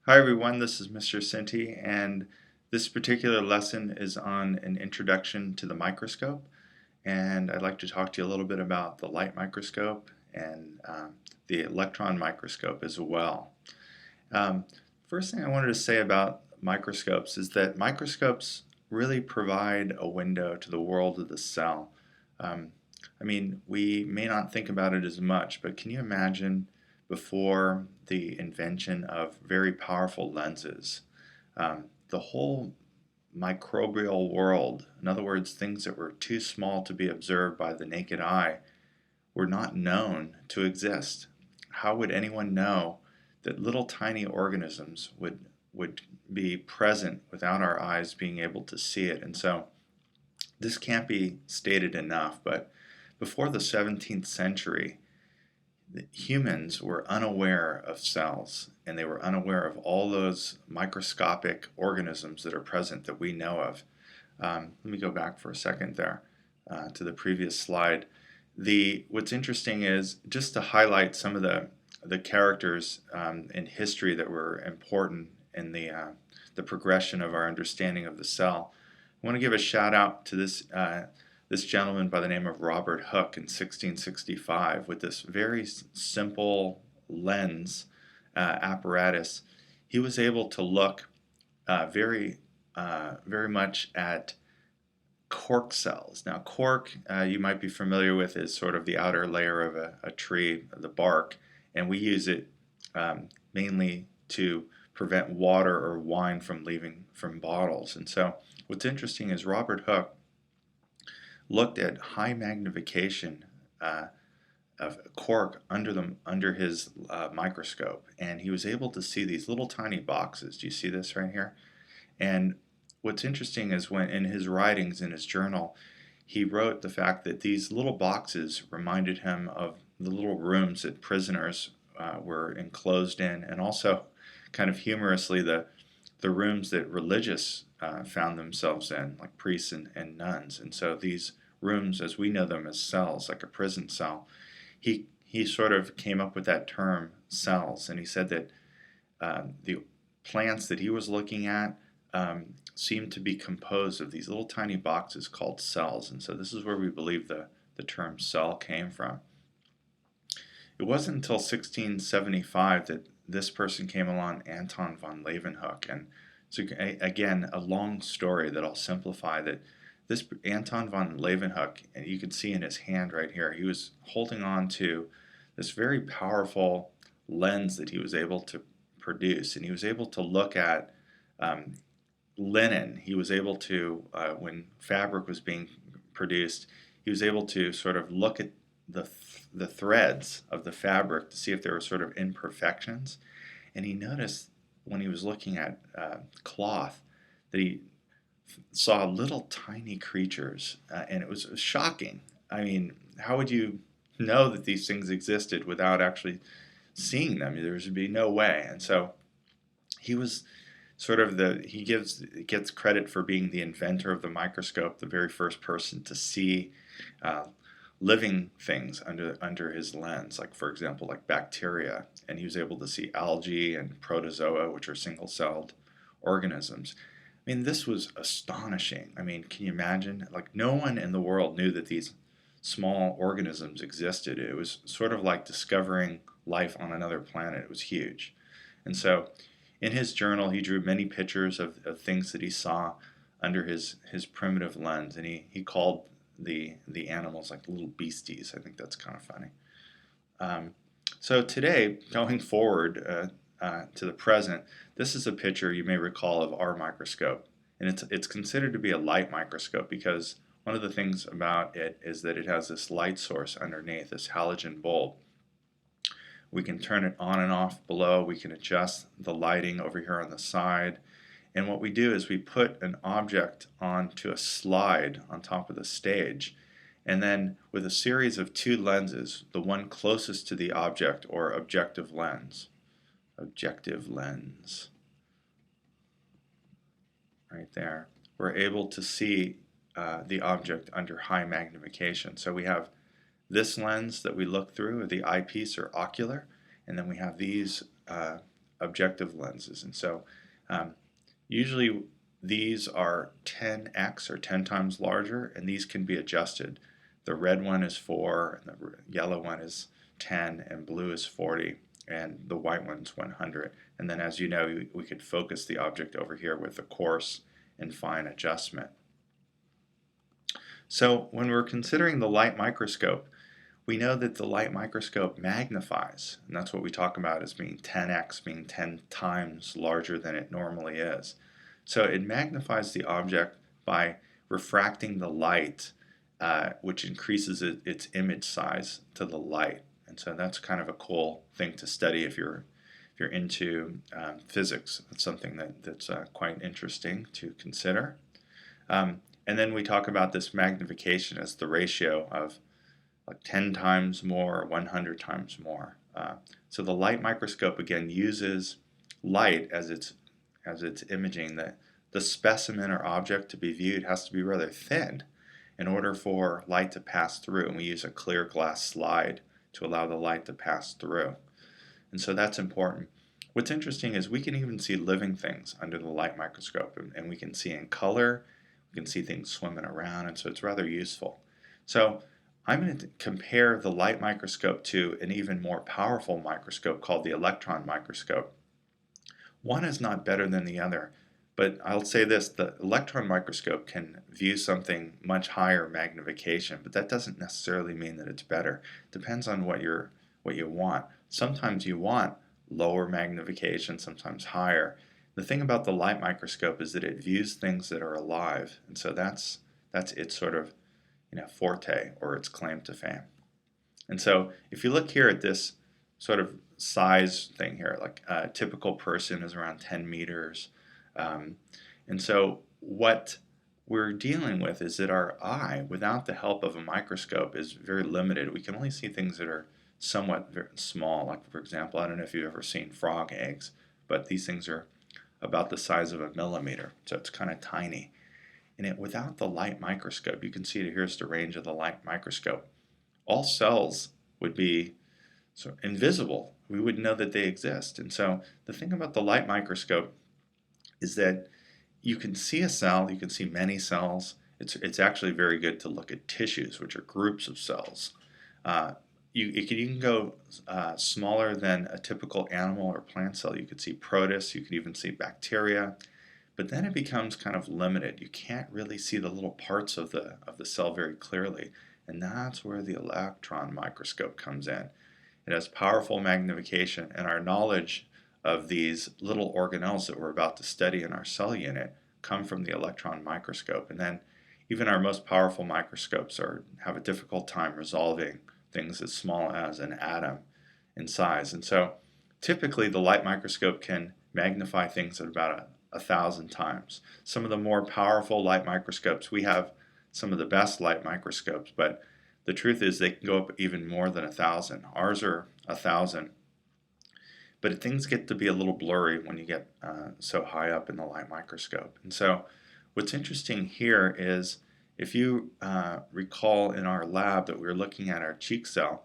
Hi everyone, this is Mr. Sinti, and this particular lesson is on an introduction to the microscope. And I'd like to talk to you a little bit about the light microscope and the electron microscope as well. Um, First thing I wanted to say about microscopes is that microscopes really provide a window to the world of the cell. Um, we may not think about it as much, but can you imagine before the invention of very powerful lenses, the whole microbial world, in other words, things that were too small to be observed by the naked eye, were not known to exist? How would anyone know that little tiny organisms would be present without our eyes being able to see it? And so this can't be stated enough, but before the 17th century, humans were unaware of cells, and they were unaware of all those microscopic organisms that are present that we know of. Let me go back for a second there to the previous slide. What's interesting is just to highlight some of the characters in history that were important in the progression of our understanding of the cell. I want to give a shout out to this gentleman by the name of Robert Hooke in 1665 with this very simple lens apparatus. He was able to look very much at cork cells. Now, cork, you might be familiar with, is sort of the outer layer of a tree, the bark, and we use it mainly to prevent water or wine from leaving from bottles. And so, what's interesting is Robert Hooke looked at high magnification of cork under his microscope, and he was able to see these little tiny boxes. Do you see this right here? And what's interesting is when in his writings in his journal, he wrote the fact that these little boxes reminded him of the little rooms that prisoners were enclosed in, and also, kind of humorously, the rooms that religious found themselves in, like priests and nuns. And so these rooms, as we know them as cells, like a prison cell, he sort of came up with that term cells, and he said that the plants that he was looking at seemed to be composed of these little tiny boxes called cells, and so this is where we believe the term cell came from. It wasn't until 1675 that this person came along, Anton von Leeuwenhoek, and so again, a long story that I'll simplify. That this Anton von Leeuwenhoek, and you can see in his hand right here, he was holding on to this very powerful lens that he was able to produce, and he was able to look at linen. He was able to, when fabric was being produced, he was able to sort of look at the threads of the fabric to see if there were sort of imperfections. And he noticed when he was looking at cloth that he saw little tiny creatures, and it was shocking. I mean, how would you know that these things existed without actually seeing them? There would be no way. And so he was sort of gets credit for being the inventor of the microscope, the very first person to see living things under his lens, like for example, like bacteria, and he was able to see algae and protozoa, which are single-celled organisms. I mean, this was astonishing. I mean, can you imagine? Like, no one in the world knew that these small organisms existed. It was sort of like discovering life on another planet. It was huge. And so, in his journal, he drew many pictures of things that he saw under his primitive lens, and he called the animals like little beasties. I think that's kind of funny. So today, going forward to the present, this is a picture you may recall of our microscope, and it's considered to be a light microscope because one of the things about it is that it has this light source underneath, this halogen bulb. We can turn it on and off below. We can adjust the lighting over here on the side. And what we do is we put an object onto a slide on top of the stage, and then with a series of two lenses, the one closest to the object, or objective lens, right there, we're able to see the object under high magnification. So we have this lens that we look through, the eyepiece or ocular, and then we have these objective lenses. And so usually these are 10x or 10 times larger, and these can be adjusted. The red one is 4, and the yellow one is 10, and blue is 40, and the white one's 100. And then, as you know, we could focus the object over here with a coarse and fine adjustment. So when we're considering the light microscope, we know that the light microscope magnifies, and that's what we talk about as being 10x, being 10 times larger than it normally is. So it magnifies the object by refracting the light, which increases its image size to the light. And so that's kind of a cool thing to study if you're into physics. It's something that's quite interesting to consider. And then we talk about this magnification as the ratio of like 10 times more, 100 times more. So the light microscope again uses light as its imaging. The specimen or object to be viewed has to be rather thin in order for light to pass through, and we use a clear glass slide to allow the light to pass through. And so that's important. What's interesting is we can even see living things under the light microscope, and we can see in color, we can see things swimming around, and so it's rather useful. So I'm going to compare the light microscope to an even more powerful microscope called the electron microscope. One is not better than the other, but I'll say this, the electron microscope can view something much higher magnification, but that doesn't necessarily mean that it's better. It depends on what you want. Sometimes you want lower magnification, sometimes higher. The thing about the light microscope is that it views things that are alive, and so that's its sort of forte, or its claim to fame. And so if you look here at this sort of size thing here, like a typical person is around 10 meters. And so what we're dealing with is that our eye, without the help of a microscope, is very limited. We can only see things that are somewhat very small. Like, for example, I don't know if you've ever seen frog eggs, but these things are about the size of a millimeter, so it's kind of tiny. And without the light microscope, you can see that here's the range of the light microscope. All cells would be sort of invisible. We wouldn't know that they exist. And so the thing about the light microscope is that you can see a cell, you can see many cells. It's actually very good to look at tissues, which are groups of cells. You can go smaller than a typical animal or plant cell. You could see protists, you could even see bacteria, but then it becomes kind of limited. You can't really see the little parts of the cell very clearly, and that's where the electron microscope comes in. It has powerful magnification, and our knowledge of these little organelles that we're about to study in our cell unit come from the electron microscope. And then even our most powerful microscopes have a difficult time resolving things as small as an atom in size. And so typically the light microscope can magnify things at about 1,000 times. Some of the more powerful light microscopes, we have some of the best light microscopes, but the truth is they can go up even more than 1,000. Ours are 1,000. But things get to be a little blurry when you get so high up in the light microscope. And so what's interesting here is, if you recall in our lab that we were looking at our cheek cell,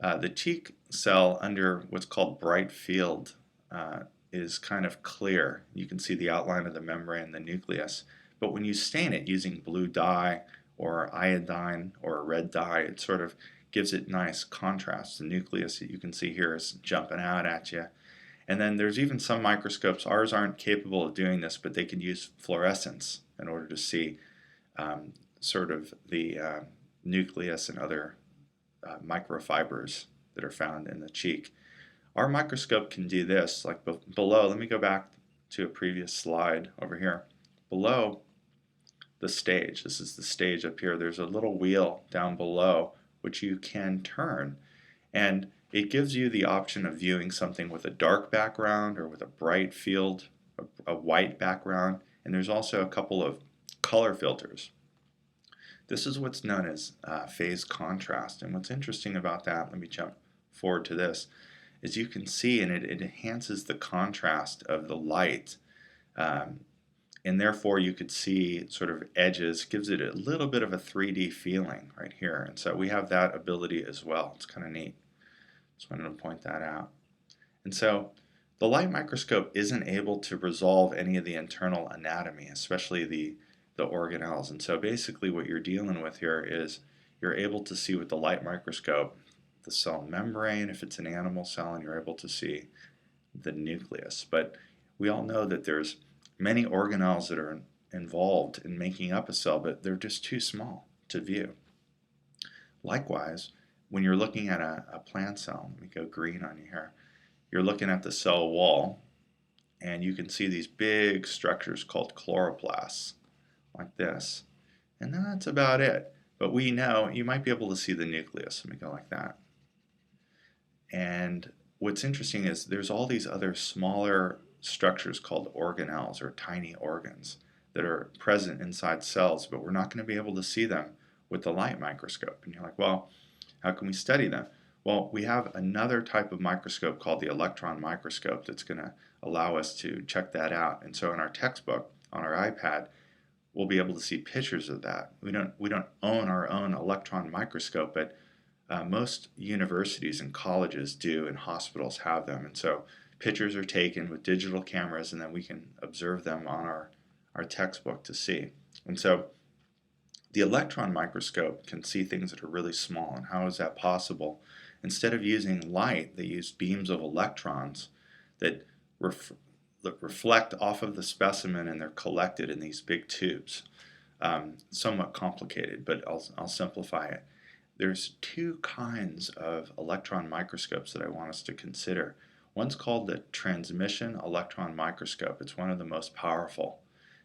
the cheek cell under what's called bright field is kind of clear. You can see the outline of the membrane, the nucleus. But when you stain it using blue dye or iodine or a red dye, it sort of gives it nice contrast. The nucleus that you can see here is jumping out at you. And then there's even some microscopes, ours aren't capable of doing this, but they can use fluorescence in order to see sort of the nucleus and other microfibers that are found in the cheek. Our microscope can do this, like below. Let me go back to a previous slide over here. Below the stage, this is the stage up here, there's a little wheel down below which you can turn, and it gives you the option of viewing something with a dark background or with a bright field, a white background, and there's also a couple of color filters. This is what's known as phase contrast, and what's interesting about that, let me jump forward to this, is you can see, and it enhances the contrast of the light, and therefore you could see sort of edges, gives it a little bit of a 3D feeling right here, and so we have that ability as well. It's kind of neat. Just wanted to point that out. And so The light microscope isn't able to resolve any of the internal anatomy, especially the organelles. And so basically what you're dealing with here is you're able to see with the light microscope the cell membrane if it's an animal cell, and you're able to see the nucleus. But we all know that there's many organelles that are involved in making up a cell, but they're just too small to view. Likewise, when you're looking at a plant cell, let me go green on you here, you're looking at the cell wall, and you can see these big structures called chloroplasts, like this. And that's about it. But we know you might be able to see the nucleus. Let me go like that. And what's interesting is there's all these other smaller structures called organelles, or tiny organs, that are present inside cells, but we're not going to be able to see them with the light microscope. And you're like, well, how can we study them? Well, we have another type of microscope called the electron microscope that's going to allow us to check that out. And so in our textbook on our iPad, we'll be able to see pictures of that. We don't own our own electron microscope, but most universities and colleges do, and hospitals have them. And so pictures are taken with digital cameras, and then we can observe them on our textbook to see. And so the electron microscope can see things that are really small. And how is that possible? Instead of using light, they use beams of electrons that reflect off of the specimen, and they're collected in these big tubes. Somewhat complicated, but I'll simplify it. There's two kinds of electron microscopes that I want us to consider. One's called the transmission electron microscope. It's one of the most powerful.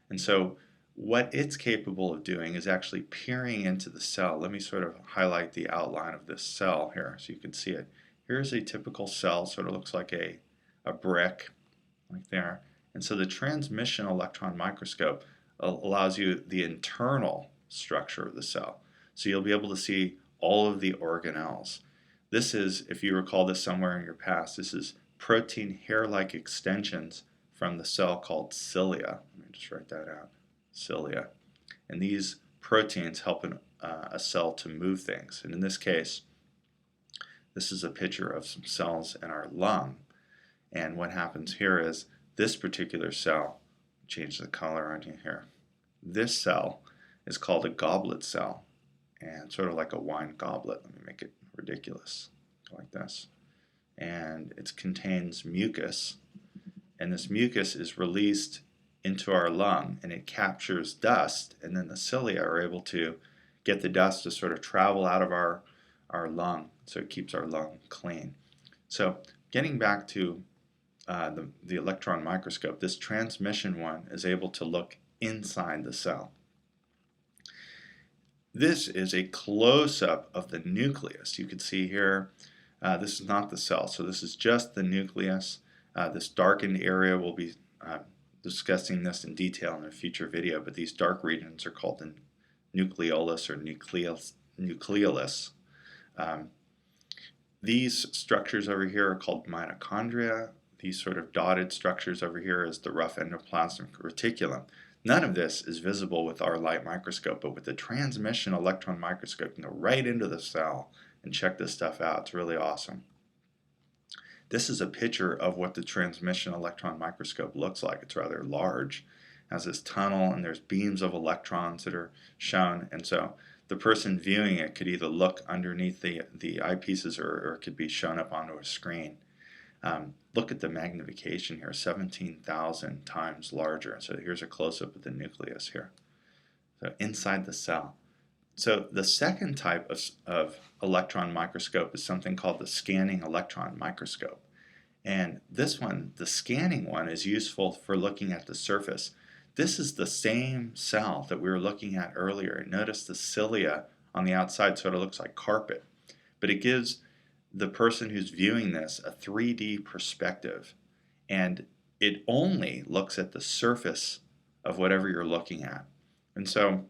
And so what it's capable of doing is actually peering into the cell. Let me sort of highlight the outline of this cell here so you can see it. Here's a typical cell, sort of looks like a brick, like there. And so the transmission electron microscope allows you the internal structure of the cell. So you'll be able to see all of the organelles. This is, if you recall this somewhere in your past, this is protein hair-like extensions from the cell called cilia. Let me just write that out, cilia. And these proteins help a cell to move things. And in this case, this is a picture of some cells in our lung. And what happens here is this particular cell, change the color on you here, this cell is called a goblet cell, and sort of like a wine goblet. Let me make it ridiculous, like this. And it contains mucus, and this mucus is released into our lung, and it captures dust, and then the cilia are able to get the dust to sort of travel out of our lung, so it keeps our lung clean. So getting back to the electron microscope, this transmission one is able to look inside the cell. This is a close-up of the nucleus. You can see here, this is not the cell, so this is just the nucleus. This darkened area, we'll be discussing this in detail in a future video, but these dark regions are called the nucleolus or nucleolus. These structures over here are called mitochondria. These sort of dotted structures over here is the rough endoplasmic reticulum. None of this is visible with our light microscope, but with the transmission electron microscope, you can go right into the cell and check this stuff out. It's really awesome. This is a picture of what the transmission electron microscope looks like. It's rather large. It has this tunnel, and there's beams of electrons that are shown. And so the person viewing it could either look underneath the eyepieces, or it could be shown up onto a screen. Look at the magnification here, 17,000 times larger. So here's a close-up of the nucleus here. So inside the cell. So the second type of electron microscope is something called the scanning electron microscope. And this one, the scanning one, is useful for looking at the surface. This is the same cell that we were looking at earlier. Notice the cilia on the outside sort of looks like carpet, but it gives the person who's viewing this a 3D perspective, and it only looks at the surface of whatever you're looking at. And so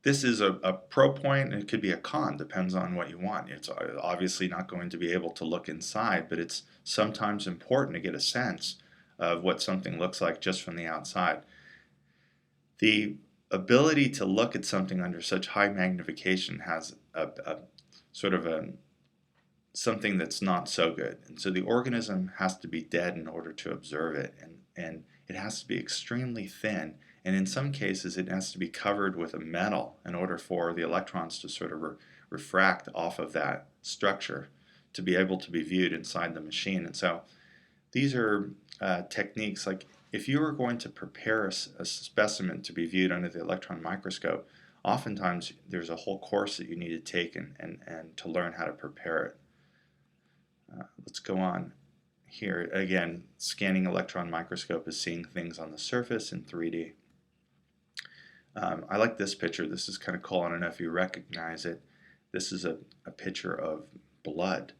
this is a pro point, and it could be a con, depends on what you want. It's obviously not going to be able to look inside, but it's sometimes important to get a sense of what something looks like just from the outside. The ability to look at something under such high magnification has a sort of a something that's not so good. And so the organism has to be dead in order to observe it, and it has to be extremely thin, and in some cases it has to be covered with a metal in order for the electrons to sort of refract off of that structure to be able to be viewed inside the machine. And so these are techniques like if you were going to prepare a specimen to be viewed under the electron microscope, oftentimes there's a whole course that you need to take and to learn how to prepare it. Let's go on here. Again, scanning electron microscope is seeing things on the surface in 3D. I like this picture. This is kind of cool. I don't know if you recognize it. This is a picture of blood.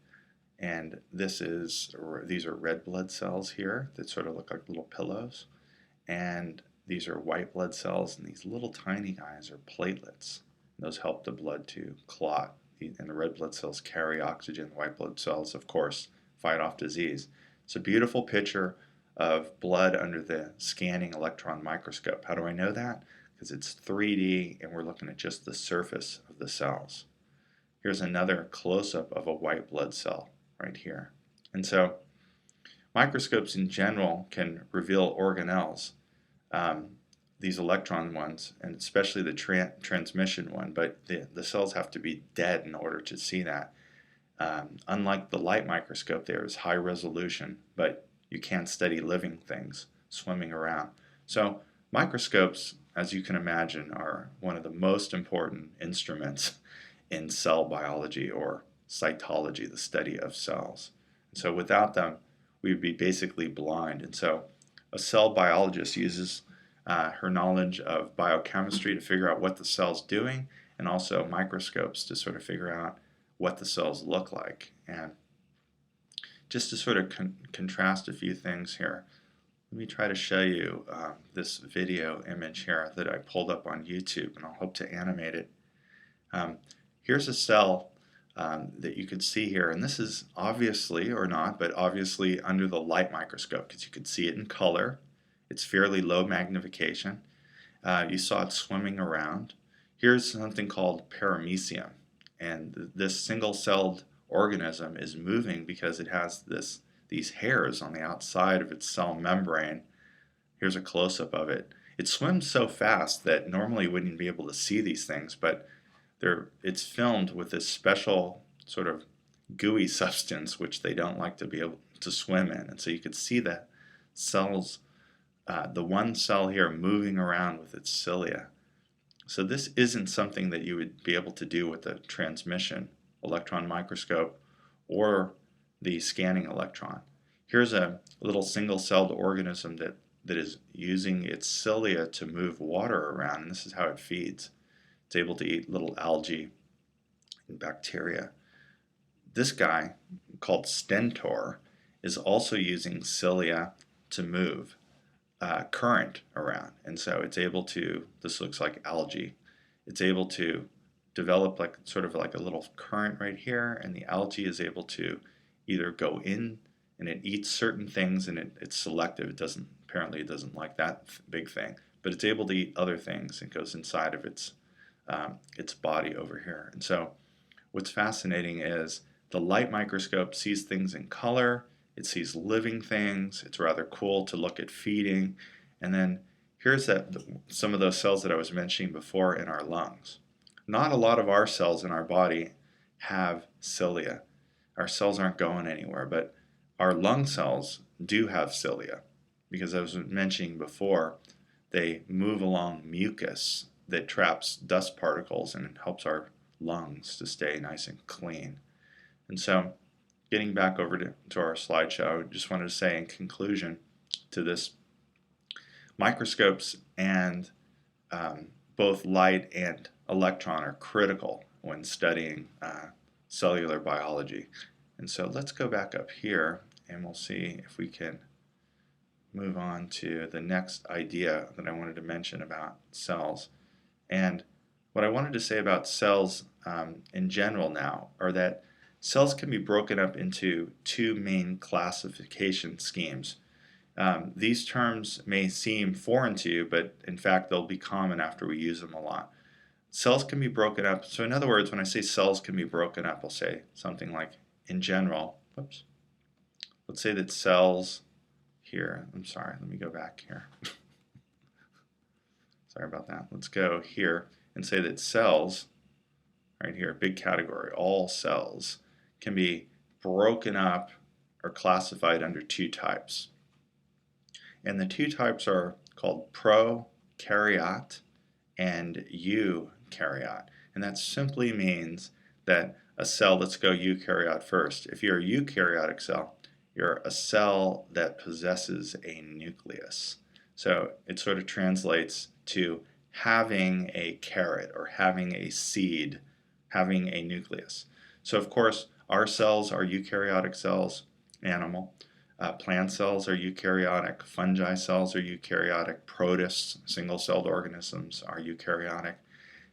And these are red blood cells here that sort of look like little pillows. And these are white blood cells, and these little tiny guys are platelets. Those help the blood to clot. And the red blood cells carry oxygen. The white blood cells, of course, fight off disease. It's a beautiful picture of blood under the scanning electron microscope. How do I know that? Because it's 3D and we're looking at just the surface of the cells. Here's another close-up of a white blood cell right here. And so microscopes in general can reveal organelles, these electron ones, and especially the transmission one, but the cells have to be dead in order to see that. Unlike the light microscope, there is high resolution, but you can't study living things swimming around. So microscopes, as you can imagine, are one of the most important instruments in cell biology, or cytology, the study of cells. And so without them, we would be basically blind. And so a cell biologist uses her knowledge of biochemistry to figure out what the cell's doing, and also microscopes to sort of figure out what the cells look like. And just to sort of contrast a few things here, let me try to show you this video image here that I pulled up on YouTube, and I'll hope to animate it. Here's a cell that you can see here, and this is obviously, or not, but obviously under the light microscope, because you can see it in color. It's fairly low magnification. You saw it swimming around. Here's something called paramecium, and this single-celled organism is moving because it has these hairs on the outside of its cell membrane. Here's a close-up of it. It swims so fast that normally you wouldn't be able to see these things, but it's filmed with this special sort of gooey substance which they don't like to be able to swim in. And so you could see the cells, the one cell here moving around with its cilia. So this isn't something that you would be able to do with a transmission electron microscope or the scanning electron. Here's a little single-celled organism that is using its cilia to move water around, and this is how it feeds. It's able to eat little algae and bacteria. This guy, called stentor, is also using cilia to move current around, and so it's able to, this looks like algae, it's able to develop like sort of like a little current right here, and the algae is able to either go in and it eats certain things, and it's selective. Apparently it doesn't like that big thing, but it's able to eat other things and goes inside of its body over here. And so what's fascinating is the light microscope sees things in color, it sees living things. It's rather cool to look at feeding. And then here's some of those cells that I was mentioning before in our lungs. Not a lot of our cells in our body have cilia. Our cells aren't going anywhere, but our lung cells do have cilia, because as I was mentioning before, they move along mucus that traps dust particles and it helps our lungs to stay nice and clean. And so getting back over to our slideshow, I just wanted to say in conclusion to this, microscopes and both light and electron are critical when studying cellular biology. And so let's go back up here and we'll see if we can move on to the next idea that I wanted to mention about cells. And what I wanted to say about cells in general now are that cells can be broken up into two main classification schemes. These terms may seem foreign to you, but in fact they'll be common after we use them a lot. Cells can be broken up. So in other words, when I say cells can be broken up, I'll say something like in general, whoops, let's say that cells here, I'm sorry, let me go back here. Sorry about that. Let's go here and say that cells, right here, big category, all cells, can be broken up or classified under two types. And the two types are called prokaryote and eukaryote. And that simply means that a cell, let's go eukaryote first. If you're a eukaryotic cell, you're a cell that possesses a nucleus. So it sort of translates to having a carrot or having a seed, having a nucleus. So of course, our cells are eukaryotic cells, animal. Plant cells are eukaryotic, fungi cells are eukaryotic, protists, single-celled organisms are eukaryotic.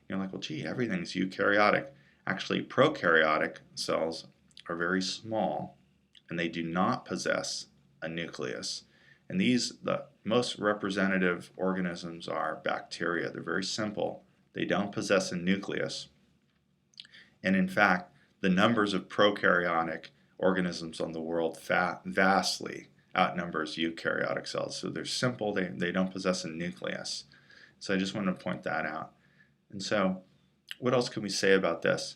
You're like, well, gee, everything's eukaryotic. Actually, prokaryotic cells are very small, and they do not possess a nucleus. And these, the most representative organisms are bacteria. They're very simple. They don't possess a nucleus. And in fact, the numbers of prokaryotic organisms on the world vastly outnumbers eukaryotic cells. So they're simple, they don't possess a nucleus. So I just wanted to point that out. And so what else can we say about this?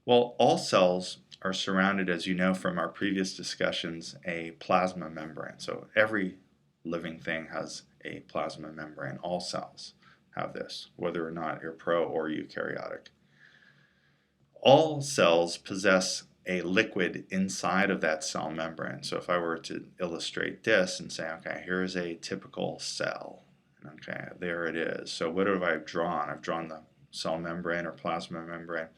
Well, all cells are surrounded, as you know from our previous discussions, a plasma membrane. So every living thing has a plasma membrane. All cells have this, whether or not you're pro or eukaryotic. All cells possess a liquid inside of that cell membrane. So if I were to illustrate this and say, okay, here's a typical cell. Okay, there it is. So what have I drawn? I've drawn the cell membrane or plasma membrane.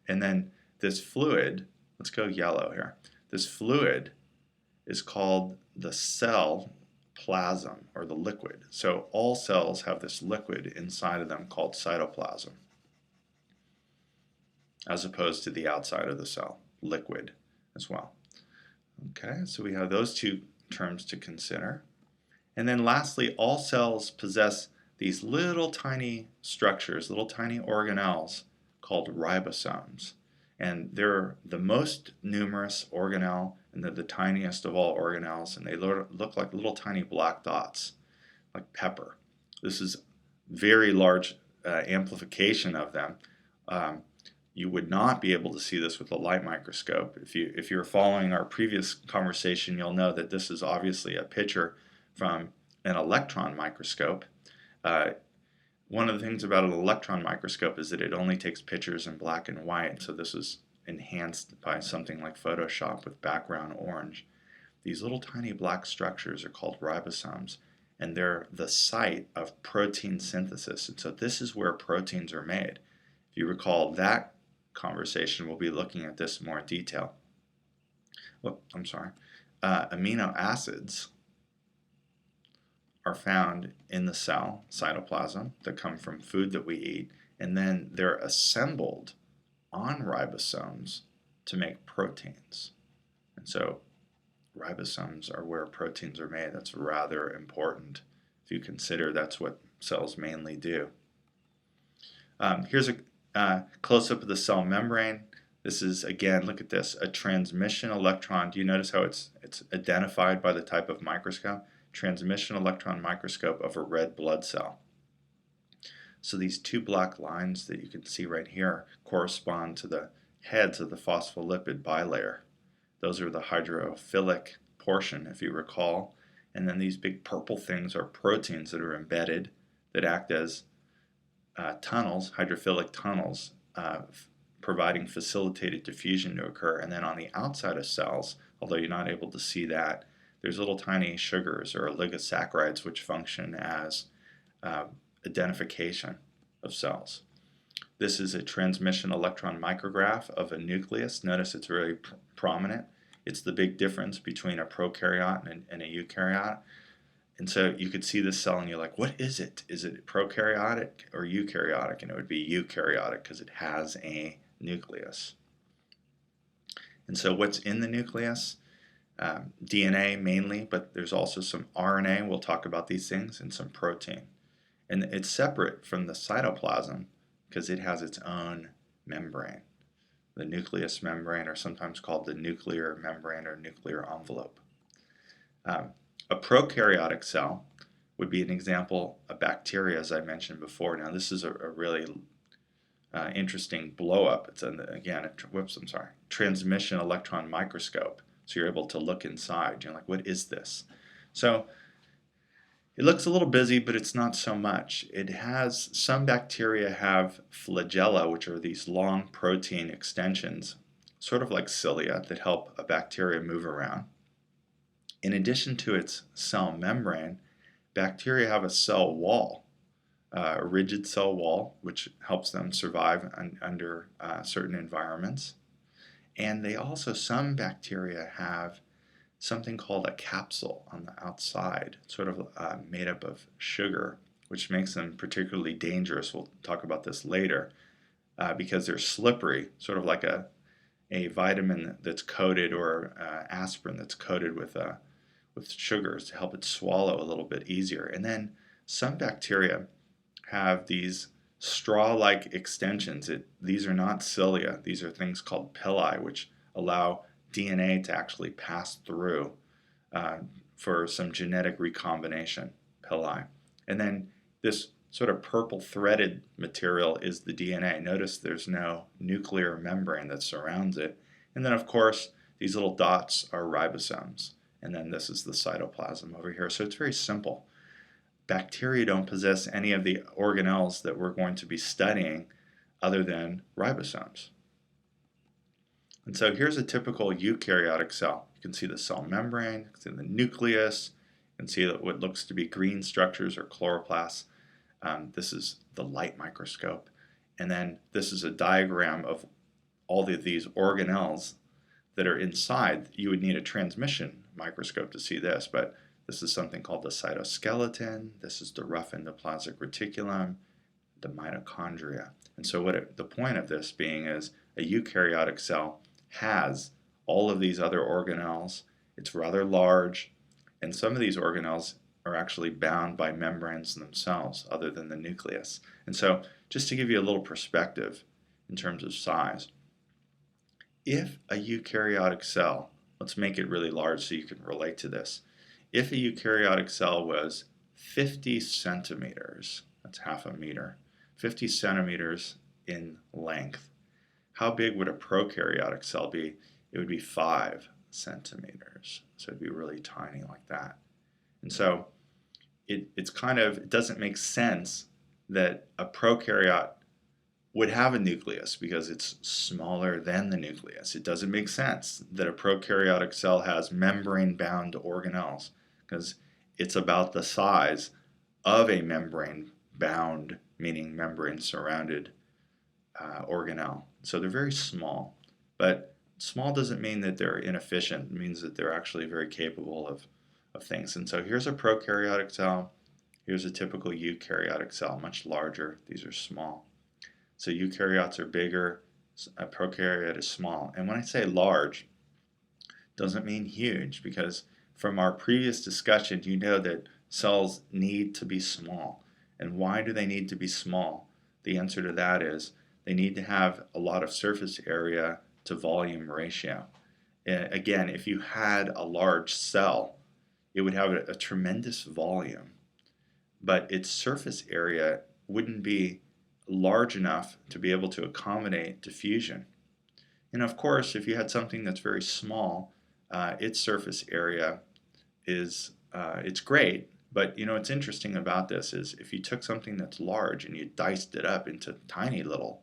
And then this fluid, let's go yellow here. This fluid is called the cell plasm or the liquid. So all cells have this liquid inside of them called cytoplasm, as opposed to the outside of the cell, liquid as well. Okay, so we have those two terms to consider. And then lastly, all cells possess these little tiny structures, little tiny organelles called ribosomes. And they're the most numerous organelle, and they're the tiniest of all organelles, and they look like little tiny black dots, like pepper. This is very large amplification of them. You would not be able to see this with a light microscope. If you're following our previous conversation, you'll know that this is obviously a picture from an electron microscope. One of the things about an electron microscope is that it only takes pictures in black and white, so this is enhanced by something like Photoshop with background orange. These little tiny black structures are called ribosomes, and they're the site of protein synthesis. And so this is where proteins are made. If you recall that conversation, we'll be looking at this in more detail. Amino acids are found in the cell cytoplasm that come from food that we eat, and then they're assembled on ribosomes to make proteins. And so ribosomes are where proteins are made. That's rather important if you consider that's what cells mainly do. Here's a close-up of the cell membrane. This is, again, look at this, a transmission electron. Do you notice how it's identified by the type of microscope? Transmission electron microscope of a red blood cell. So these two black lines that you can see right here correspond to the heads of the phospholipid bilayer. Those are the hydrophilic portion, if you recall. And then these big purple things are proteins that are embedded that act as tunnels, hydrophilic tunnels, providing facilitated diffusion to occur. And then on the outside of cells, although you're not able to see that, there's little tiny sugars or oligosaccharides which function as identification of cells. This is a transmission electron micrograph of a nucleus. Notice it's very prominent. It's the big difference between a prokaryote and a eukaryote. And so you could see this cell and you're like, what is it? Is it prokaryotic or eukaryotic? And it would be eukaryotic because it has a nucleus. And so what's in the nucleus? DNA mainly, but there's also some RNA, we'll talk about these things, and some protein. And it's separate from the cytoplasm because it has its own membrane. the nucleus membrane, or sometimes called the nuclear membrane or nuclear envelope. A prokaryotic cell would be an example of bacteria, as I mentioned before. Now this is a really interesting blow-up. It's transmission electron microscope. So you're able to look inside. You're like, what is this? So it looks a little busy, but it's not so much. Some bacteria have flagella, which are these long protein extensions, sort of like cilia, that help a bacteria move around. In addition to its cell membrane, bacteria have a cell wall, a rigid cell wall, which helps them survive under certain environments. And some bacteria have something called a capsule on the outside, sort of made up of sugar, which makes them particularly dangerous. We'll talk about this later, because they're slippery, sort of like a vitamin that's coated, or aspirin that's coated with sugars to help it swallow a little bit easier. And then some bacteria have these straw-like extensions. These are not cilia. These are things called pili, which allow DNA to actually pass through for some genetic recombination, pili. And then this sort of purple threaded material is the DNA. Notice there's no nuclear membrane that surrounds it. And then, of course, these little dots are ribosomes. And then this is the cytoplasm over here. So it's very simple. Bacteria don't possess any of the organelles that we're going to be studying other than ribosomes. And so here's a typical eukaryotic cell. You can see the cell membrane, you can see the nucleus, you can see what looks to be green structures or chloroplasts. This is the light microscope. And then this is a diagram of all of these organelles that are inside. You would need a transmission microscope to see this, but this is something called the cytoskeleton. This is the rough endoplasmic reticulum, the mitochondria. And so the point of this being is a eukaryotic cell has all of these other organelles. It's rather large, and some of these organelles are actually bound by membranes themselves other than the nucleus. And so just to give you a little perspective in terms of size, if a eukaryotic cell, let's make it really large so you can relate to this. If a eukaryotic cell was 50 centimeters, that's half a meter, 50 centimeters in length, how big would a prokaryotic cell be? It would be 5 centimeters. So it'd be really tiny like that. And so it doesn't make sense that a prokaryote would have a nucleus because it's smaller than the nucleus. It doesn't make sense that a prokaryotic cell has membrane-bound organelles because it's about the size of a membrane-bound, meaning membrane-surrounded organelle. So they're very small, but small doesn't mean that they're inefficient. It means that they're actually very capable of things. And so here's a prokaryotic cell. Here's a typical eukaryotic cell, much larger. These are small. So eukaryotes are bigger, a prokaryote is small. And when I say large, doesn't mean huge, because from our previous discussion, you know that cells need to be small. And why do they need to be small? The answer to that is they need to have a lot of surface area to volume ratio. Again, if you had a large cell, it would have a tremendous volume, but its surface area wouldn't be large enough to be able to accommodate diffusion. And of course, if you had something that's very small, its surface area is it's great. But you know what's interesting about this is if you took something that's large and you diced it up into tiny little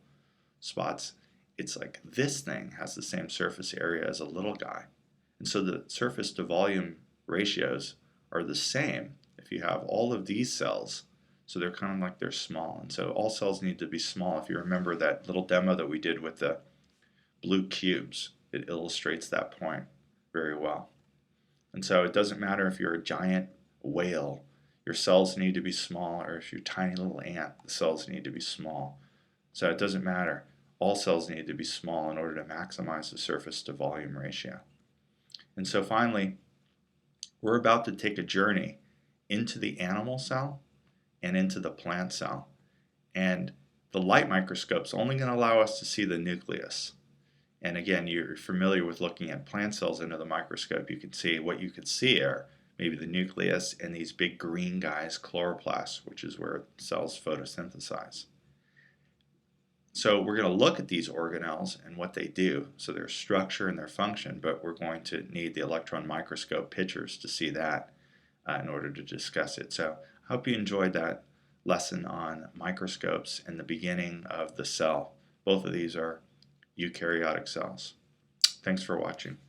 spots, it's like this thing has the same surface area as a little guy. And so the surface to volume ratios are the same if you have all of these cells. So they're kind of like they're small. And so all cells need to be small. If you remember that little demo that we did with the blue cubes, it illustrates that point very well. And so it doesn't matter if you're a giant whale, your cells need to be small, or if you're a tiny little ant, the cells need to be small. So it doesn't matter. All cells need to be small in order to maximize the surface to volume ratio. And so finally, we're about to take a journey into the animal cell and into the plant cell. And the light microscope's only going to allow us to see the nucleus. And again, you're familiar with looking at plant cells under the microscope. You can see what you could see are maybe the nucleus and these big green guys, chloroplasts, which is where cells photosynthesize. So we're going to look at these organelles and what they do, so their structure and their function, but we're going to need the electron microscope pictures to see that in order to discuss it. So I hope you enjoyed that lesson on microscopes and the beginning of the cell. Both of these are eukaryotic cells. Thanks for watching.